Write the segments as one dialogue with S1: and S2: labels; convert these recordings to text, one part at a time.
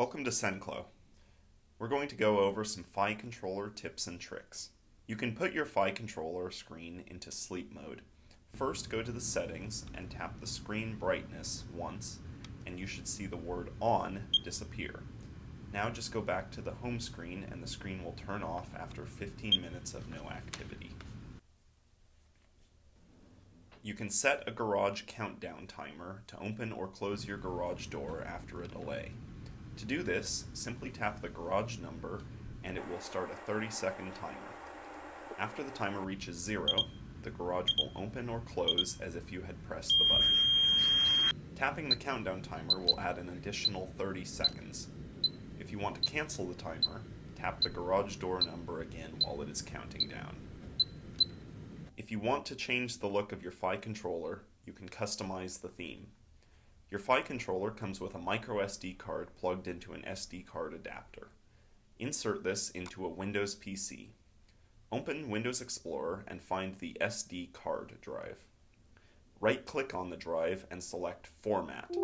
S1: Welcome to Senclo. We're going to go over some Fi controller tips and tricks. You can put your Fi controller screen into sleep mode. First, go to the settings and tap the screen brightness once, and you should see the word on disappear. Now just go back to the home screen and the screen will turn off after 15 minutes of no activity. You can set a garage countdown timer to open or close your garage door after a delay. To do this, simply tap the garage number and it will start a 30-second timer. After the timer reaches 0, the garage will open or close as if you had pressed the button. Tapping the countdown timer will add an additional 30 seconds. If you want to cancel the timer, tap the garage door number again while it is counting down. If you want to change the look of your Fi controller, you can customize the theme. Your Fi controller comes with a micro SD card plugged into an SD card adapter. Insert this into a Windows PC. Open Windows Explorer and find the SD card drive. Right-click on the drive and select Format.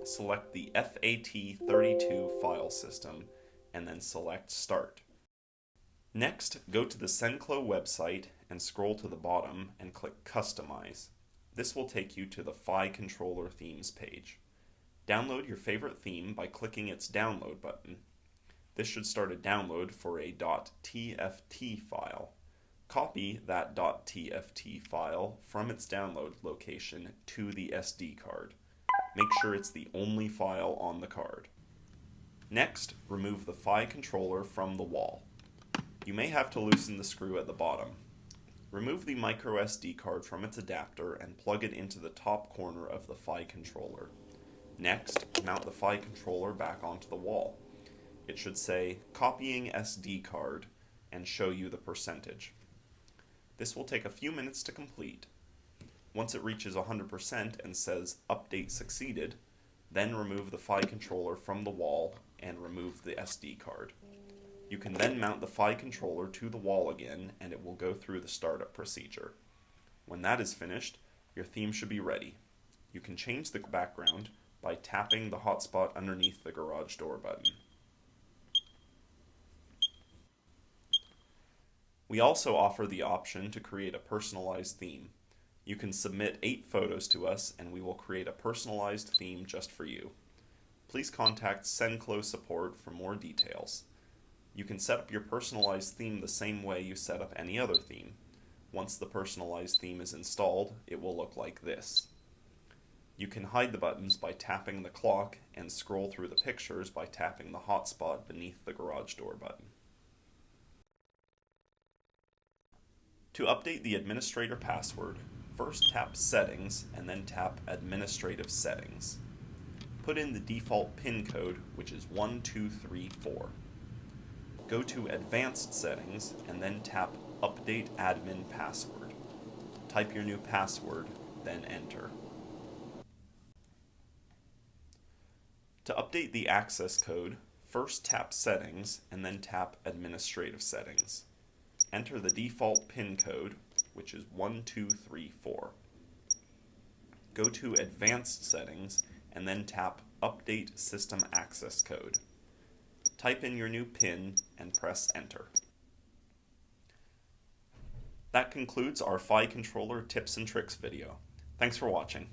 S1: Select the FAT32 file system and then select Start. Next, go to the Senclo website and scroll to the bottom and click Customize. This will take you to the Fi controller themes page. Download your favorite theme by clicking its download button. This should start a download for a .tft file. Copy that .tft file from its download location to the SD card. Make sure it's the only file on the card. Next, remove the Fi controller from the wall. You may have to loosen the screw at the bottom. Remove the micro SD card from its adapter and plug it into the top corner of the Fi controller. Next, mount the Fi controller back onto the wall. It should say copying SD card and show you the percentage. This will take a few minutes to complete. Once it reaches 100% and says update succeeded, then remove the Fi controller from the wall and remove the SD card. You can then mount the Fi controller to the wall again and it will go through the startup procedure. When that is finished, your theme should be ready. You can change the background by tapping the hotspot underneath the garage door button. We also offer the option to create a personalized theme. You can submit 8 photos to us and we will create a personalized theme just for you. Please contact Senclo support for more details. You can set up your personalized theme the same way you set up any other theme. Once the personalized theme is installed, it will look like this. You can hide the buttons by tapping the clock and scroll through the pictures by tapping the hotspot beneath the garage door button. To update the administrator password, first tap Settings and then tap Administrative Settings. Put in the default PIN code, which is 1234. Go to Advanced Settings and then tap Update Admin Password. Type your new password, then enter. To update the access code, first tap Settings and then tap Administrative Settings. Enter the default PIN code, which is 1234. Go to Advanced Settings and then tap Update System Access Code. Type in your new PIN and press Enter. That concludes our Fi controller tips and tricks video. Thanks for watching.